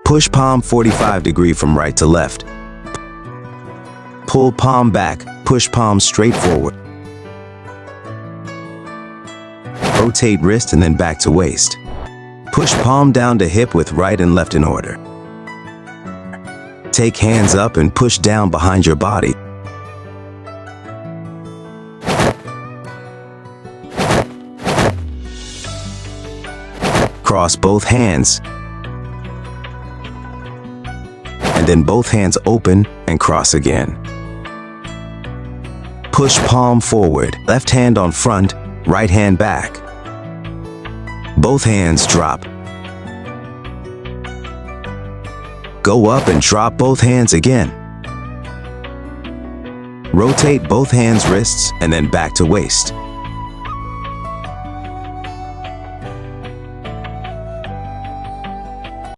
Push palm 45-degree from right to left. Pull palm back, push palm straight forward. Rotate wrist and then back to waist. Push palm down to hip with right and left in order. Take hands up and push down behind your body. Cross both hands. And then both hands open and cross again. Push palm forward, left hand on front, right hand back. Both hands drop. Go up and drop both hands again. Rotate both hands' wrists and then back to waist.